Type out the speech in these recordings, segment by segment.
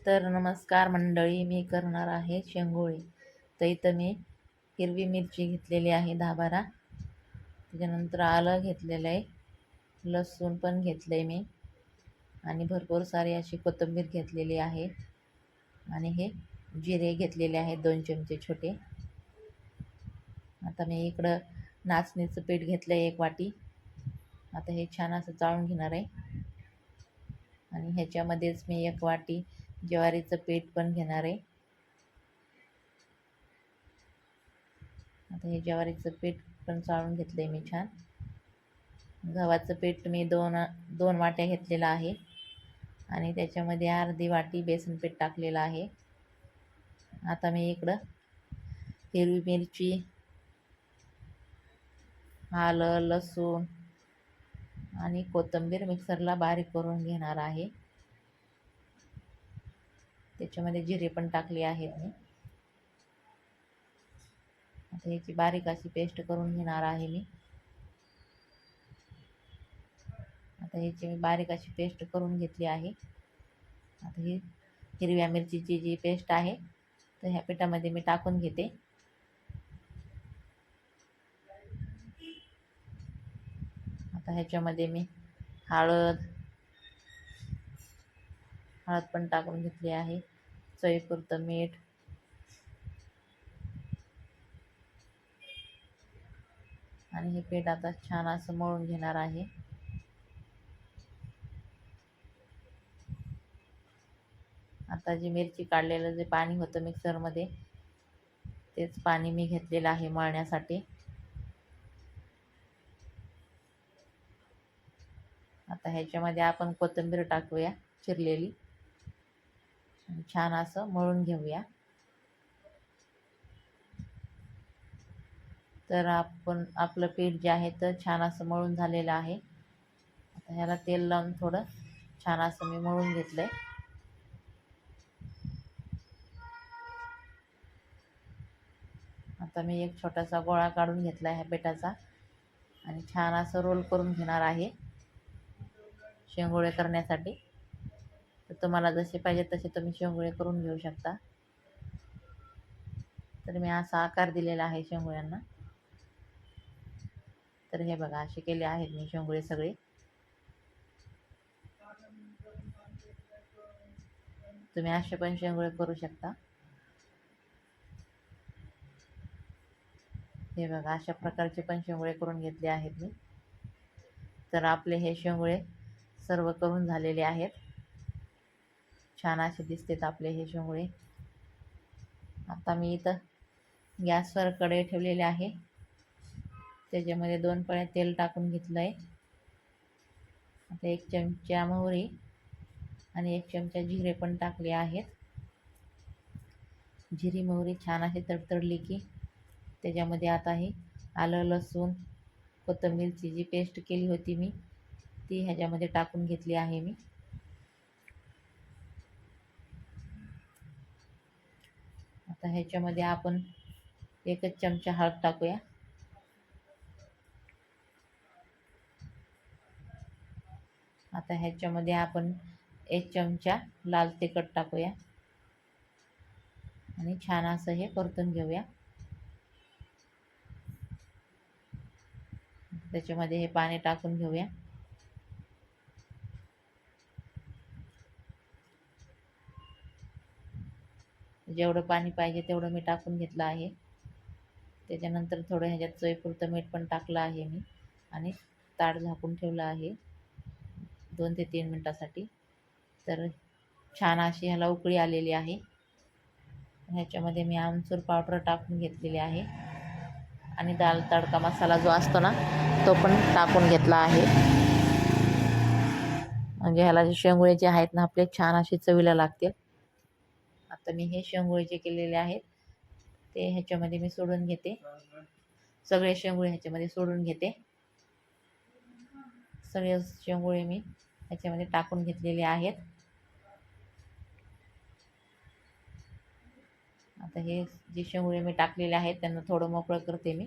तर नमस्कार मंडळी, मी करणार आहे शेंगोळे. तर इथं मी हिरवी मिरची घेतलेली आहे 10-12. त्याच्यानंतर आलं घेतलेलं आहे, लसूण पण घेतलं आहे मी, आणि भरपूर सारी अशी कोथिंबीर घेतलेली आहे. आणि हे जिरे घेतलेले आहेत 2 चमचे छोटे. आता मी इकडं नाचणीचं पीठ घेतलं आहे 1 वाटी. आता हे छान असं चाळून घेणार आहे. आणि ह्याच्यामध्येच मी 1 वाटी ज्वारीचं पीठ पण घेणार आहे. आता हे ज्वारीचं पीठ पण चाळून घेतलं आहे मी छान. गव्हाचं पीठ मी दोन वाट्या घेतलेलं आहे, आणि त्याच्यामध्ये अर्धी वाटी बेसन पीठ टाकलेलं आहे. आता मी इकडं हिरवी मिरची, आलं, लसूण आणि कोथिंबीर मिक्सरला बारीक करून घेणार आहे. त्याच्यामध्ये जिरे पण टाकले आहेत मी. आता याची बारीक अशी पेस्ट करून घेणार आहे मी. आता ह्याची मी बारीक अशी पेस्ट करून घेतली आहे. आता ही हिरव्या मिरचीची जी पेस्ट आहे तर ह्या पिठामध्ये मी टाकून घेते. आता ह्याच्यामध्ये मी हळद पण टाकून घेतली आहे, चवीपुरतं मीठ, आणि हे पीठ आता छान असं मळून घेणार आहे. आता जी मिरची काढलेलं जे पाणी होतं मिक्सरमध्ये, तेच पाणी मी घेतलेलं आहे मळण्यासाठी. आता ह्याच्यामध्ये आपण कोथिंबीर टाकूया चिरलेली, आणि छान असं मळून घेऊया. तर आपलं पीठ जे आहे तर छान असं मळून झालेलं आहे. आता ह्याला तेल लावून थोडं छान असं मी मळून घेतलंय. आता मी एक छोटासा गोळा काढून घेतला ह्या पिठाचा, आणि छान असं रोल करून घेणार आहे शेंगोळे करण्यासाठी. तर तुम्हाला जसे पाहिजे तसे तुम्ही शेंगोळे करून घेऊ शकता. तर मी असा आकार दिलेला आहे शेंगोळ्यांना. तर हे बघा, असे केले आहेत मी शेंगोळे सगळे. तुम्ही असे पण शेंगोळे करू शकता. हे बघा, अशा प्रकारचे पण शेंगोळे करून घेतले आहेत मी. तर आपले हे शेंगोळे सर्व करून झालेले आहेत. छान असे दिसतात आपले हे शेंगोळे. आता मी इथं गॅसवर कढई ठेवलेली आहे. त्याच्यामध्ये 2 पळ्या तेल टाकून घेतलं आहे. आता 1 चमचा मोहरी आणि 1 चमचा जिरे पण टाकले आहेत. जिरी मोहरी छान अशी तडतडली की त्याच्यामध्ये आता ही आलं, लसूण, कोथिंबीरची जी पेस्ट केली होती मी, ती ह्याच्यामध्ये टाकून घेतली आहे मी. आता ह्याच्यामध्ये आपण 1 चमचा हळद टाकूया. आता ह्याच्यामध्ये आपण 1 चमचा लाल तिखट टाकूया, आणि छान असं हे परतून घेऊया. त्याच्यामध्ये हे पाणी टाकून घेऊया. जेवढं पाणी पाहिजे तेवढं मी टाकून घेतलं आहे. त्याच्यानंतर थोडं ह्याच्यात चवीपुरतं मीठ पण टाकलं आहे मी, आणि ताट झाकून ठेवलं आहे 2 ते 3 मिनटासाठी. तर छान अशी ह्याला उकळी आलेली आहे. ह्याच्यामध्ये मी आमचूर पावडर टाकून घेतलेली आहे, आणि दाल तडका मसाला जो असतो ना तो पण टाकून घेतला आहे. म्हणजे ह्याला जे शेंगोळे जे आहेत ना आपले, छान अशी चवीला लागतील. आता मी हे शेंगोळे जे केलेले आहेत ते ह्याच्यामध्ये मी सोडून घेते. सगळे शेंगोळे ह्याच्यामध्ये सोडून घेते. सगळे शेंगोळे मी ह्याच्यामध्ये टाकून घेतलेले आहेत. आता हे जे शेंगोळे मी टाकलेले आहेत त्यांना थोडं मोकळं करते मी.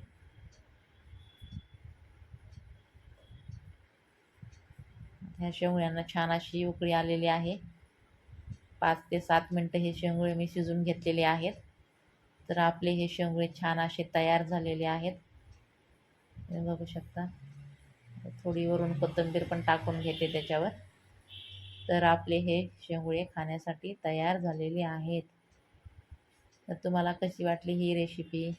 ह्या शेंगोळ्यांना छान अशी उकळी आलेली आहे. 5 ते 7 मिनटं हे शेंगुळे मी शिजवून घेतलेले आहेत. तर आपले हे शेंगुळे छान असे तयार झालेले आहेत. तुम्ही बघू शकता. थोडी वरून कोथिंबीर पण टाकून घेते त्याच्यावर. तर आपले हे शेंगुळे खाण्यासाठी तयार झालेले आहेत. तर तुम्हाला कशी वाटली ही रेसिपी?